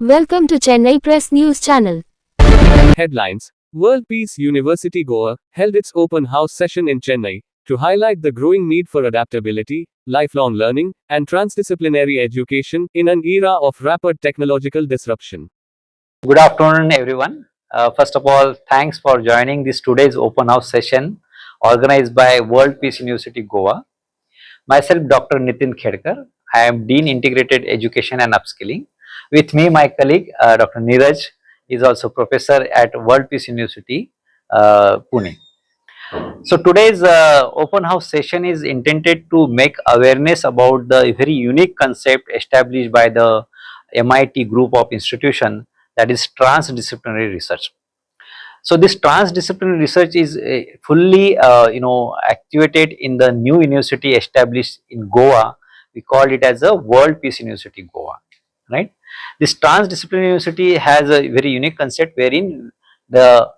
Welcome to Chennai Press News Channel. Headlines: World Peace University Goa held its open house session in Chennai to highlight the growing need for adaptability, lifelong learning, and transdisciplinary education in an era of rapid technological disruption. Good afternoon, everyone. First of all, thanks for joining this today's open house session organized by World Peace University Goa. Myself, Dr. Nitin Khedkar. I am Dean Integrated Education and Upskilling. With me, my colleague, Dr. Neeraj, is also professor at World Peace University, Pune. So today's open house session is intended to make awareness about the very unique concept established by the MIT group of institution, that is transdisciplinary research. So this transdisciplinary research is fully activated in the new university established in Goa. We call it as a World Peace University Goa, right? This transdisciplinary university has a very unique concept wherein the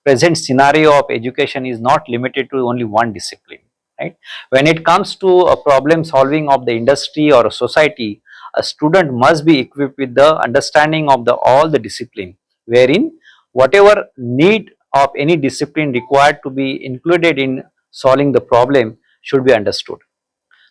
present scenario of education is not limited to only one discipline, right? When it comes to a problem solving of the industry or a society, a student must be equipped with the understanding of all the discipline, wherein whatever need of any discipline required to be included in solving the problem should be understood.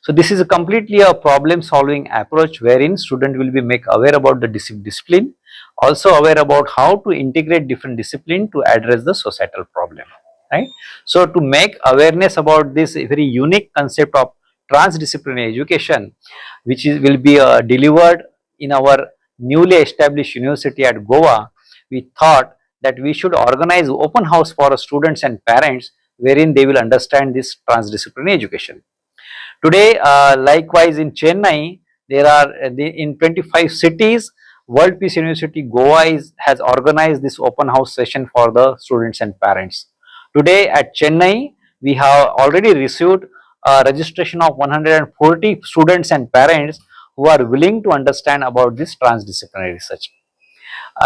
So this is a completely a problem solving approach wherein student will be make aware about the discipline, also aware about how to integrate different discipline to address the societal problem, right? So to make awareness about this very unique concept of transdisciplinary education, which will be delivered in our newly established university at Goa, we thought that we should organize open house for students and parents wherein they will understand this transdisciplinary education. Today, likewise in Chennai, there are in 25 cities, World Peace University Goa has organized this open house session for the students and parents. Today at Chennai, we have already received a registration of 140 students and parents who are willing to understand about this transdisciplinary research.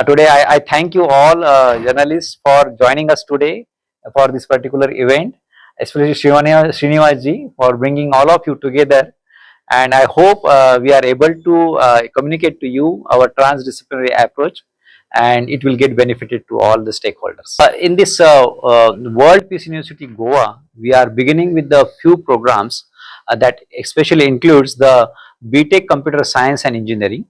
Today, I thank you all journalists for joining us today for this particular event, especially Srinivas ji for bringing all of you together. And I hope we are able to communicate to you our transdisciplinary approach, and it will get benefited to all the stakeholders. In this World Peace University Goa, we are beginning with the few programs that especially includes the BTech Computer Science and Engineering.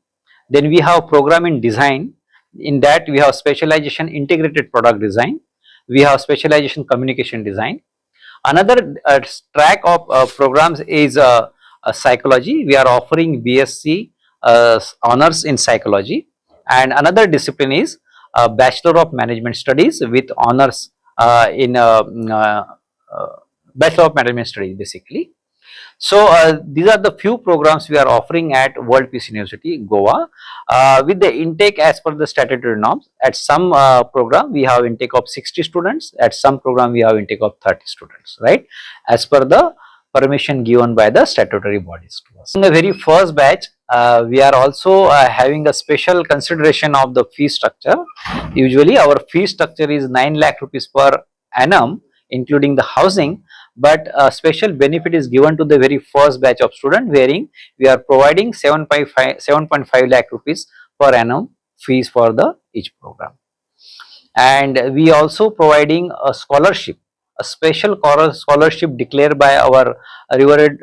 Then we have program in design. In that we have specialization integrated product design. We have specialization communication design. Another track of programs is psychology. We are offering BSc honors in psychology, and another discipline is Bachelor of Management Studies with honors in Bachelor of Management Studies basically. So these are the few programs we are offering at World Peace University Goa with the intake as per the statutory norms. At some program we have intake of 60 students, at some program we have intake of 30 students, right, as per the permission given by the statutory bodies to us. In the very first batch, we are also having a special consideration of the fee structure. Usually our fee structure is 9 lakh rupees per annum including the housing, but a special benefit is given to the very first batch of student wherein we are providing 7.5 lakh rupees per annum fees for the each program. And we also providing a scholarship, a special scholarship declared by our revered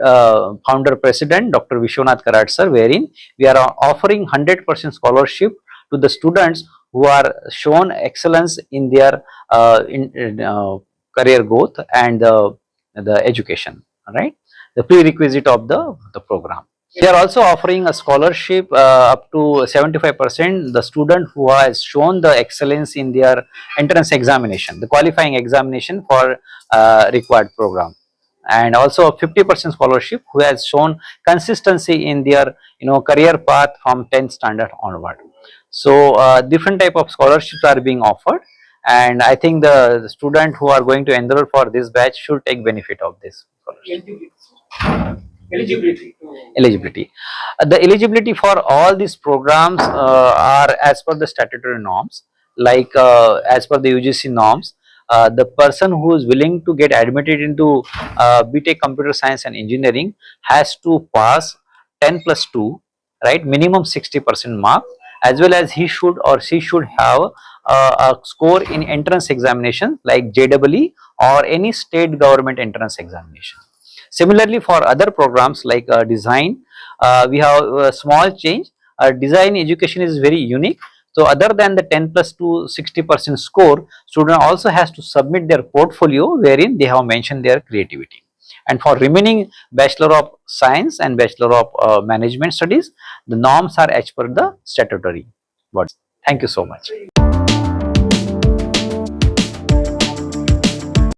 founder president Dr. Vishwanath Karad sir, wherein we are offering 100% scholarship to the students who are shown excellence in their career growth and the education, right, the prerequisite of the program. They are also offering a scholarship up to 75% the student who has shown the excellence in their entrance examination, the qualifying examination for required program, and also a 50% scholarship who has shown consistency in their career path from 10th standard onward. So different type of scholarships are being offered, and I think the student who are going to enroll for this batch should take benefit of this scholarship. Eligibility. The eligibility for all these programs are as per the statutory norms, like as per the UGC norms. The person who is willing to get admitted into BTech Computer Science and Engineering has to pass 10 plus 2, right, minimum 60% mark, as well as he should or she should have a score in entrance examination like JEE or any state government entrance examination. Similarly, for other programs like design, we have a small change. Design education is very unique. So, other than the 10 plus to 60% score, student also has to submit their portfolio wherein they have mentioned their creativity. And for remaining Bachelor of Science and Bachelor of Management Studies, the norms are as per the statutory bodies. Thank you so much.